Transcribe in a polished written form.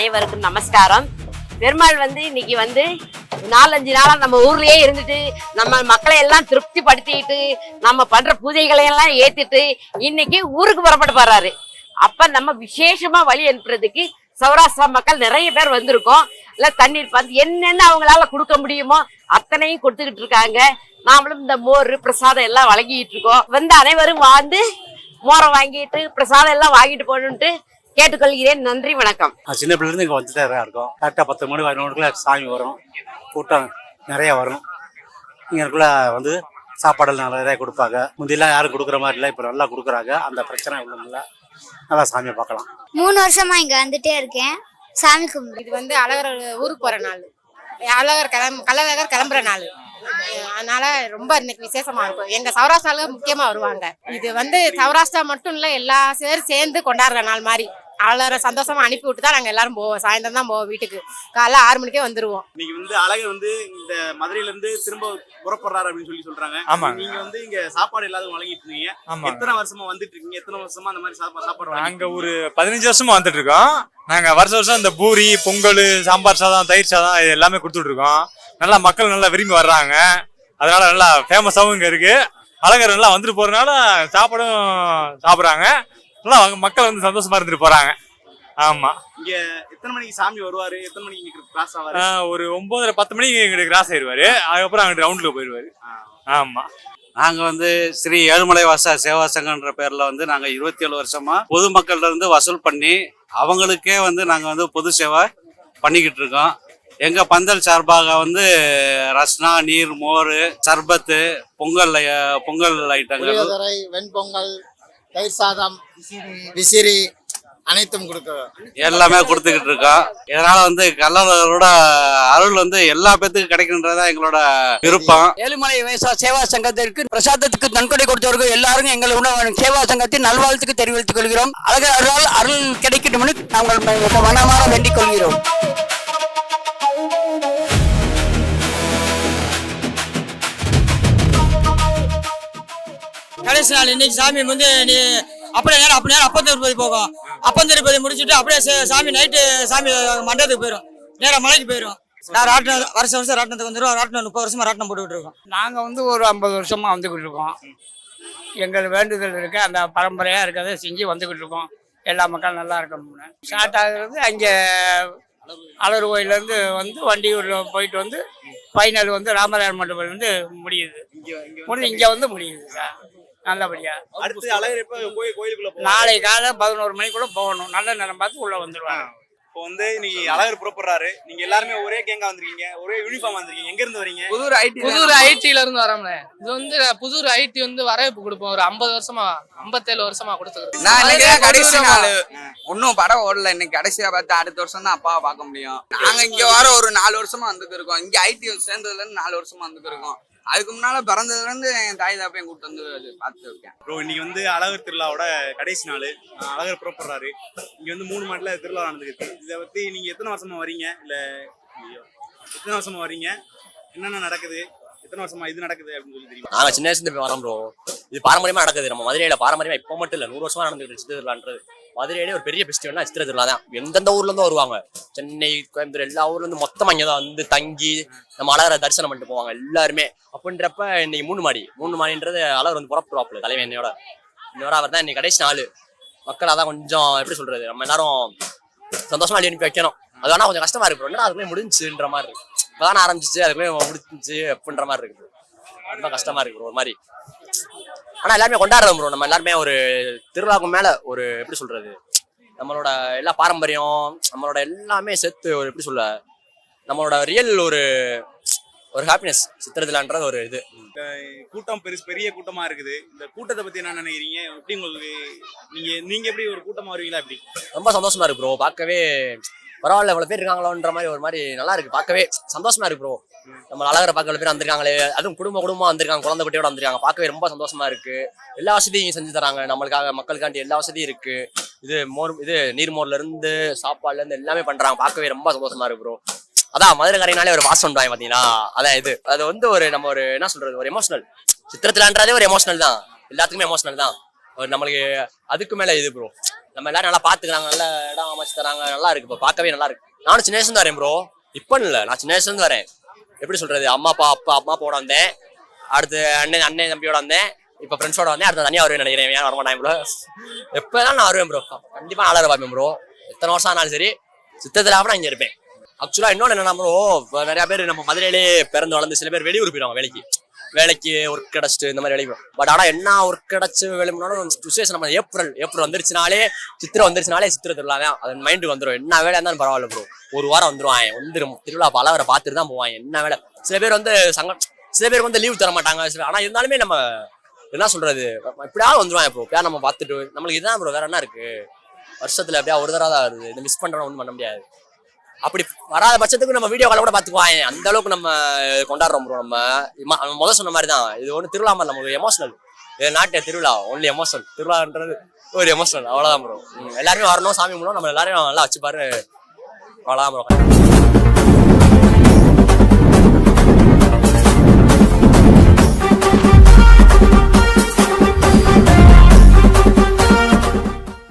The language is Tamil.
அனைவருக்கும் நமஸ்காரம். பெருமாள் இன்னைக்கு 4-5 நாளா நம்ம ஊர்லயே இருந்துட்டு நம்ம மக்களை எல்லாம் திருப்தி படுத்திட்டு நம்ம பண்ற பூஜைகளை எல்லாம் ஏத்திட்டு இன்னைக்கு ஊருக்கு புறப்பட்டு போறாரு. அப்ப நம்ம விசேஷமா வழி அனுப்புறதுக்கு சௌராஷ்டிரா மக்கள் நிறைய பேர் வந்திருக்கோம். இல்ல தண்ணீர் என்னென்ன அவங்களால கொடுக்க முடியுமோ அத்தனையும் கொடுத்துக்கிட்டு இருக்காங்க. நாமளும் இந்த மோர் பிரசாதம் எல்லாம் வழங்கிட்டு இருக்கோம். அனைவரும் மோரை வாங்கிட்டு பிரசாதம் எல்லாம் வாங்கிட்டு போகணுன்ட்டு கேட்டுக்கொள்கிறேன். நன்றி, வணக்கம். சின்ன பிள்ளைலேருந்து இங்கே வந்துட்டே தான் இருக்கோம். கரெக்டாக 10 மணி 11 சாமி வரும், கூட்டம் நிறையா வரும். இங்கேக்குள்ள சாப்பாடெல்லாம் நிறையா கொடுப்பாங்க. முந்தியெல்லாம் யாரும் கொடுக்குற மாதிரி இல்லை, இப்போ நல்லா கொடுக்குறாங்க. அந்த பிரச்சனை உள்ளதில்ல, நல்லா சாமியை பார்க்கலாம். 3 வருஷமா இங்கே வந்துட்டே இருக்கேன். சாமி கும்பிடு. இது அழகர் ஊருக்கு போகிற நாள், கள்ளழகர் கிளம்புற நாள். அதனால ரொம்ப இன்னைக்கு விசேஷமா இருக்கும். எங்க சௌராஷ்டிரால முக்கியமா வருவாங்க. இது சௌராஷ்டிரா மட்டும் இல்ல, எல்லா சேர்ந்து கொண்டாடுற நாள் மாதிரி. அவ்வளோ சந்தோஷமா அனுப்பி விட்டு தான் நாங்க எல்லாரும் போவோம். சாயந்தரம் தான் போவோம் வீட்டுக்கு. காலைல 6 மணிக்கே வந்துருவோம். இன்னைக்கு அழகர் இந்த மதுரையில இருந்து திரும்ப புறப்படுறாரு அப்படின்னு சொல்றாங்க. ஆமா, நீங்க இங்க சாப்பாடு எல்லாரும் வழங்கிட்டு இருக்கீங்க. எத்தனை வருஷமா வந்துட்டு இருக்கீங்க? எத்தனை வருஷமா அந்த மாதிரி சாப்பாடு? நாங்க ஒரு 15 வருஷமா வந்துட்டு இருக்கோம். நாங்க வருஷம் இந்த பூரி, பொங்கல், சாம்பார் சாதம், தயிர் சாதம் இது எல்லாமே கொடுத்துட்டு இருக்கோம். நல்லா மக்கள் நல்லா விரும்பி வர்றாங்க. அதனால நல்லா ஃபேமஸாகவும் இங்க இருக்கு. அழகர் நல்லா வந்துட்டு போறதுனால சாப்பாடும் சாப்பிட்றாங்க. நல்லா மக்கள் சந்தோஷமா இருந்துட்டு போறாங்க. ஆமா. இங்க எத்தனை மணிக்கு சாமி வருவாரு? எத்தனை மணிக்கு கிராஸ் ஆவாரு? ஒரு 9:30-10 மணிக்கு எங்களுக்கு கிராஸ் ஆயிடுவாரு. அதுக்கப்புறம் அங்கிட்டு ரவுண்ட்ல போயிடுவாரு. ஆமா. நாங்க ஸ்ரீ ஏழுமலை வாச சேவா சங்கன்ற பேர்ல நாங்க 27 வருஷமா பொதுமக்கள்ல இருந்து வசூல் பண்ணி அவங்களுக்கே நாங்க பொது சேவை பண்ணிக்கிட்டு இருக்கோம். எங்க பந்தல் சார்பாக ரஸ்னா, நீர், மோர், சர்பத்து, பொங்கல் ஐட்டங்கள், வெண்பொங்கல், தயிர் சாதம், விசிறி அனைத்தும் கொடுக்கிறோம். எல்லாமே கொடுத்துக்கிட்டு இருக்கோம். இதனால கள்ளழகரோட அருள் எல்லா பேத்துக்கும் கிடைக்கின்றதா எங்களோட விருப்பம். ஏழுமலை சேவா சங்கத்திற்கு பிரசாதத்துக்கு நன்கொடை கொடுத்தவர்கள் எல்லாரும் எங்களுடைய சேவா சங்கத்தின் நல்வாழ்த்துக்கு தெரிவித்துக் கொள்கிறோம். அழகர் அருள் கிடைக்கட்டும் நாங்கள் மனமாற வேண்டிக் கொள்கிறோம். கடைசி நாள் இன்னைக்கு சாமி அப்படியே நேரம் அப்பந்தருப்பதி போகும். அப்பந்தருப்பதி முடிச்சுட்டு அப்படியே சாமி நைட்டு சாமி மண்டபத்துக்கு போயிடும், நேரம் மலைக்கு போயிடும். நான் ராட்டினம் வருஷம் ராட்டினத்துக்கு வந்துடும். ராட்டினம் 30 வருஷமா ராட்டினம் போட்டுக்கிட்டு இருக்கோம். நாங்கள் ஒரு 50 வருஷமா வந்துக்கிட்டு இருக்கோம். எங்கள் வேண்டுதல் இருக்கு, அந்த பரம்பரையாக இருக்கிறத செஞ்சு வந்துக்கிட்டு இருக்கோம். எல்லா மக்களும் நல்லா இருக்கணும்னு. ஸ்டார்ட் ஆகுறது அங்கே அழகர் கோயிலேருந்து வண்டியூரில் போயிட்டு ஃபைனல் ராமராயர் மண்டபம்லேருந்து முடியுது. இங்கே முடியுது சார் நல்லபடியா. அடுத்து அழகர் எப்ப கோயிலுக்குள்ள நாளை காலை 11 மணிக்குள்ள போகணும். நல்ல நேரம் பார்த்து உள்ள வந்துருவாங்க. இப்போ இன்னைக்கு அழகர் புறப்படுறாரு. நீங்க எல்லாருமே ஒரே கேங்கா வந்திருக்கீங்க, ஒரே யூனிஃபார்ம் வந்திருக்கீங்க. எங்க இருந்து வரீங்க? புதூர் ஐடில இருந்து வரோம்ல. இது புதூர் ஐடி வரவேற்பு கொடுப்போம். ஒரு 50 வருஷமா 57 வருஷமா கொடுத்துருக்கோம். நான் இன்னைக்கு கடைசி நாள் ஒன்னும் படம் ஓடல. இன்னைக்கு கடைசியா பார்த்து அடுத்த வருஷம் தான் அப்பாவை பார்க்க முடியும். நாங்க இங்க வர ஒரு 4 வருஷமா வந்துட்டு இருக்கோம். இங்க ஐடி சேர்ந்ததுல இருந்து 4 வருஷமா வந்துட்டு இருக்கோம். அதுக்கு முன்னால பிறந்ததுல இருந்து என் தாய் தாப்பையும் கூப்பிட்டு பார்த்துட்டு இருக்கேன். ப்ரோ, இன்னைக்கு அழகர் திருவிழாவோட கடைசி நாள். அழகர் புறப்படுறாரு. இங்க 3 மாட்டுல திருவிழா நடந்துருக்கு. இதை பத்தி நீங்க எத்தனை வருஷமா வரீங்க? இல்ல எத்தனை வருஷமா வரீங்க? என்னென்ன நடக்குது? எத்தனை வருஷமா இது நடக்குது அப்படின்னு சொல்லி தெரியும்? நாங்க சின்ன வயசுல போய் வரோம் ப்ரோ. இது பாரம்பரியமா நடக்குது நம்ம மதுரையில. பாரம்பரியமா இப்போ மட்டும் இல்ல, 100 வருஷமா நடந்துட்டு சித்திரை திருவிழான்றது. மதுரையிலே ஒரு பெரிய ஃபெஸ்டிவல்னா சித்திரை திருவிழா தான். எந்தெந்த ஊர்ல இருந்தும் வருவாங்க. சென்னை, கோயம்புத்தூர் எல்லா ஊர்ல இருந்து மொத்தமா இங்கதான் தங்கி நம்ம அழகரை தரிசனம் பண்ணிட்டு போவாங்க எல்லாருமே. அப்படின்றப்ப இன்னைக்கு 3 மாடின்றது அழகர் புறப்படுவாப்புல தலைவனையோட. இன்னொரு அவர் தான் இன்னைக்கு கடைசி நாள். மக்கள் அதான் கொஞ்சம் எப்படி சொல்றது, நம்ம எல்லாரும் சந்தோஷமா அள்ளி அனுப்பி வைக்கணும். அது வேணா கொஞ்சம் கஷ்டமா இருக்கு. என்னடா அதுக்குள்ளே முடிஞ்சுன்ற மாதிரி இருக்கு. இப்பதான் ஆரம்பிச்சிச்சு, அதுக்குள்ளே முடிஞ்சிச்சு அப்படின்ற மாதிரி இருக்கு. ரொம்ப கஷ்டமா இருக்கு ஒரு மாதிரி. ஆனா எல்லாருமே கொண்டாடுறோம் ப்ரோ. நம்ம எல்லாருமே ஒரு திருவிழாவுக்கு மேல ஒரு எப்படி சொல்றது, நம்மளோட எல்லா பாரம்பரியம், நம்மளோட எல்லாமே சேர்த்து ஒரு எப்படி சொல்ல, நம்மளோட ரியல் ஒரு ஹாப்பினஸ் சித்திரத்திலான்றது ஒரு இது. கூட்டம் பெரிய கூட்டமா இருக்குது. இந்த கூட்டத்தை பத்தி என்ன நினைக்கிறீங்க? எப்படி உங்களுக்கு நீங்க எப்படி ஒரு கூட்டமா வருவீங்களா? எப்படி? ரொம்ப சந்தோஷமா இருக்கு ப்ரோ. பார்க்கவே பரவாயில்ல, இவ்வளவு பேர் இருக்காங்களோன்ற மாதிரி ஒரு மாதிரி நல்லா இருக்கு. பார்க்கவே சந்தோஷமா இருக்கு ப்ரோ. நம்ம அழகரை பார்க்க இவ்வளவு பேர் வந்திருக்காங்களே, அதுவும் குடும்பமா வந்திருக்காங்க, குழந்தை குட்டியோட வந்திருக்காங்க. பார்க்கவே ரொம்ப சந்தோஷமா இருக்கு. எல்லா வசதியும் செஞ்சு தராங்க நம்மளுக்காக, மக்களுக்காண்டி எல்லா வசதியும் இருக்கு. இது நீர்மோர்ல இருந்து சாப்பாடுல இருந்து எல்லாமே பண்றாங்க. பார்க்கவே ரொம்ப சந்தோஷமா இருக்கு ப்ரோ. அதான் மதுரைக்காரனாலே ஒரு வாசம் பண்ணுவாங்க பாத்தீங்கன்னா, அதான் இது. அது ஒரு நம்ம ஒரு என்ன சொல்றது, ஒரு எமோஷனல். சித்திரத்திலான்றதே ஒரு எமோஷனல் தான். எல்லாத்துக்குமே எமோஷனல் தான். நம்மளுக்கு அதுக்கு மேல இது ப்ரோ. நம்ம எல்லாரும் நல்லா பாத்துக்கிறாங்க, நல்ல இடம் அமைச்சு தராங்க, நல்லா இருக்கு. இப்போ பார்க்கவே நல்லா இருக்கு. நானும் சின்ன வயசுல வரேன் ப்ரோ, இப்போ இல்லை, நான் சின்ன வயசுல இருந்து வரேன். எப்படி சொல்றது, அம்மா அப்பாவோட வந்தேன், அடுத்து அண்ணன் தம்பியோட வந்தேன், இப்போ ஃப்ரெண்ட்ஸோட வந்தேன், அடுத்து தனியாக வருவேன் நினைக்கிறேன். ஏன் வரமாட்டேன் ப்ரோ, எப்போதான் நான் வருவேன் ப்ரோ, கண்டிப்பா நல்லா இருப்பேன் ப்ரோ. எத்தனை வருஷம் ஆனாலும் சரி, சித்தத்தில் நான் இங்கே இருப்பேன். ஆக்சுவலா இன்னொன்று என்னன்னா ப்ரோ, நிறைய பேர் நம்ம மதுரையிலே பிறந்து வளர்ந்து சில பேர் வெளியூர் போயிடுவாங்க, வேலைக்கு ஒர்க் கிடைச்சிட்டு இந்த மாதிரி வேலைக்கு. பட் ஆனால் என்ன ஒர்க் கிடைச்சி வேலை பண்ணாலும் சுச்சுவேஷன் நம்ம ஏப்ரல் வந்துருச்சுனாலே, சித்திரை வந்துருச்சுனாலே சித்திரை திருவிழா தான் அது மைண்டுக்கு வந்துடும். என்ன வேலையா இருந்தாலும் பரவாயில்ல ப்ரோ, ஒரு வாரம் வந்துடும் திருவிழா பலவரை பார்த்துட்டு தான் போவாங்க. என்ன வேலை, சில பேர் வந்து சில பேருக்கு வந்து லீவ் தர மாட்டாங்க. ஆனால் இருந்தாலுமே நம்ம என்ன சொல்றது, எப்படியாவது வந்துடுவாங்க ப்ரோ. எப்படியா நம்ம பார்த்துட்டு நம்மளுக்கு இதுதான் ப்ரோ, வேற என்ன இருக்கு, வருஷத்துல எப்படியா ஒரு தடவை தான் வருது, இந்த மிஸ் பண்றோம் ஒன்றும் பண்ண முடியாது. அப்படி வராத பட்சத்துக்கு நம்ம வீடியோ கால கூட பார்த்துக்குவாங்க, அந்த அளவுக்கு நம்ம கொண்டாடுறோம் ப்ரோ. நம்ம முதல் சொன்ன மாதிரி தான், இது ஒன்று திருவிழா மாதிரி நமக்கு எமோஷனல். இது நாட்டு திருவிழா, ஒன்லி எமோஷனல். திருவிழான்றது ஒரு எமோஷனல், அவ்வளோதான் ப்ரோ. எல்லாருமே வரணும், சாமி கும்பிடணும், நம்ம எல்லாரையும் நல்லா வச்சுப்பாரு, அவ்வளோதான் ப்ரோ.